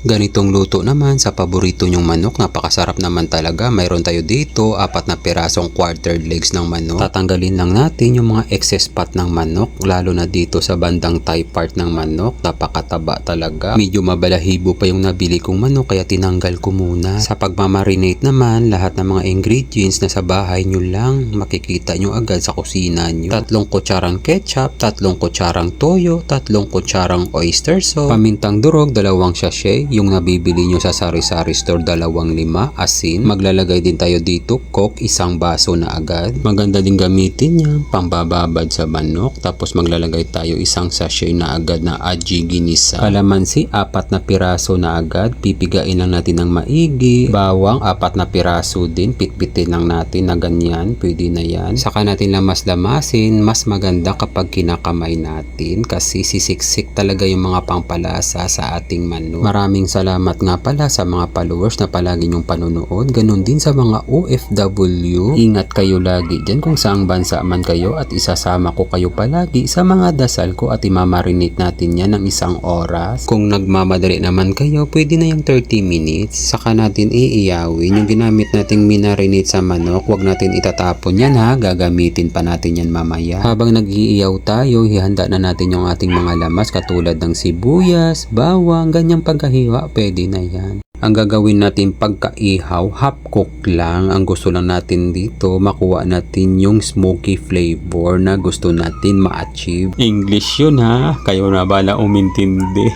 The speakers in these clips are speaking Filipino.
Ganitong luto naman sa paborito nyong manok, napakasarap naman talaga. Mayroon tayo dito 4 na pirasong quartered legs ng manok. Tatanggalin lang natin yung mga excess fat ng manok, lalo na dito sa bandang thigh part ng manok. Napakataba talaga. Medyo mabalahibo pa yung nabili kong manok kaya tinanggal ko muna. Sa pagmamarinate naman, lahat ng mga ingredients na sa bahay nyo lang, makikita nyo agad sa kusina nyo. 3 kutsarang ketchup, 3 kutsarang toyo, 3 kutsarang oyster sauce, pamintang durog, 2 sachet. Yung nabibili nyo sa sari-sari store, 2.5 asin. Maglalagay din tayo dito coke, 1 baso na agad. Maganda din gamitin yan pambababad sa manok. Tapos maglalagay tayo 1 sachet na agad na aji ginisa. Kalamansi 4 na piraso na agad, pipigain lang natin ng maigi. Bawang 4 na piraso din, pitpitin lang natin na ganyan, pwede na yan. Saka natin lamas-lamasin. Mas maganda kapag kinakamay natin kasi sisiksik talaga yung mga pangpalasa sa ating manok. Maraming salamat nga pala sa mga followers na palagi nyong panonood. Ganun din sa mga OFW. Ingat kayo lagi dyan kung saang bansa man kayo at isasama ko kayo palagi sa mga dasal ko at imamarinate natin yan ng 1 oras. Kung nagmamadali naman kayo, pwede na yung 30 minutes. Saka natin iiyawin yung ginamit nating minarinate sa manok. Huwag natin itatapon yan ha. Gagamitin pa natin yan mamaya. Habang nag-iiyaw tayo, ihanda na natin yung ating mga lamas katulad ng sibuyas, bawang, ganyang pagkahiwa. Pwede na yan. Ang gagawin natin pagka-ihaw, half cook lang. Ang gusto lang natin dito, makuha natin yung smoky flavor na gusto natin ma-achieve. English yun ha, kayo na bala umintindi.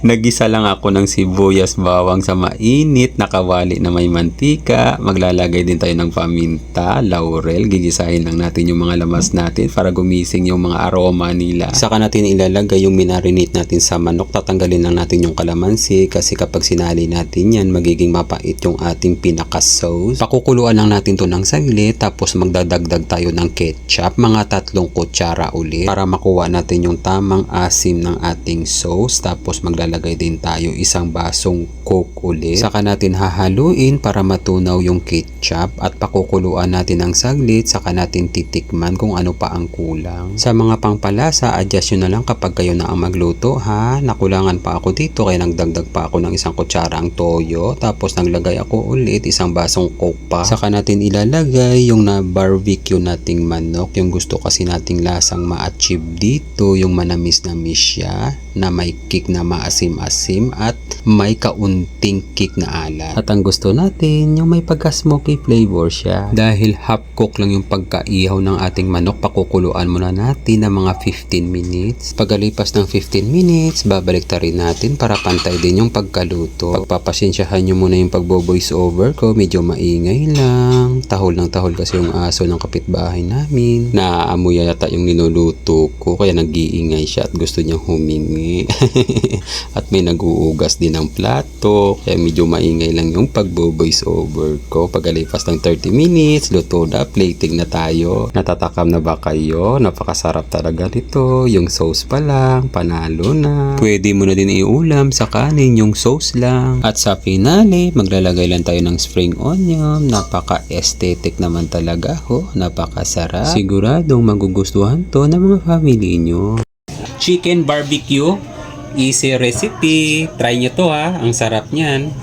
Nagisa lang ako ng sibuyas, bawang sa mainit, nakawali na may mantika. Maglalagay din tayo ng paminta, laurel. Gigisahin lang natin yung mga lamas natin para gumising yung mga aroma nila. Saka natin ilalagay yung minarinate natin sa manok. Tatanggalin lang natin yung kalamansi kasi kapag sinali natin yan, magiging mapait yung ating pinaka-sauce. Pakukuluan lang natin to ng saglit, tapos magdadagdag tayo ng ketchup, mga 3 kutsara ulit para makuha natin yung tamang asim ng ating sauce. Tapos maglalagay din tayo 1 basong coke ulit. Saka natin hahaluin para matunaw yung ketchup at pakukuluan natin ng saglit, saka natin titikman kung ano pa ang kulang. Sa mga pangpalasa, adjust nyo na lang kapag kayo na ang magluto ha. Nakulangan pa ako dito kaya nagdagdag pa ako ng 1 kutsarang toyo, tapos naglagay ako ulit 1 basong coke pa. Saka natin ilalagay yung na barbecue nating manok. Yung gusto kasi nating lasang ma-achieve dito, yung manamis-namis siya na may kick na maasim-asim at may kaunting kick na alat. At ang gusto natin, yung may pagka-smoky flavor siya. Dahil half cook lang yung pagkaihaw ng ating manok, pakukuluan muna natin ng mga 15 minutes. Pagkalipas ng 15 minutes, babalik ta rin natin para pantay din yung pagkaluto. Pagpapasensyahan nyo muna yung pagbo-voice over ko, medyo maingay lang. Tahol ng tahol kasi yung aso ng kapitbahay namin. Naaamoy yata yung ninuluto ko kaya nag-iingay siya at gusto niyang humingi. At may nag-uugas din ng plato kaya medyo maingay lang yung pagbo-voice over ko. Pagkalipas ng 30 minutes, luto na, plating na tayo. Natatakam na ba kayo? Napakasarap talaga nito. Yung sauce pa lang, panalo na. Pwede mo na din iulam sa kanin yung sauce lang. At sa finale, maglalagay lang tayo ng spring onion. Napaka-aesthetic naman talaga ho. Napakasarap. Siguradong magugustuhan to ng mga family nyo. Chicken barbecue. Easy recipe. Try nyo to ha. Ang sarap niyan.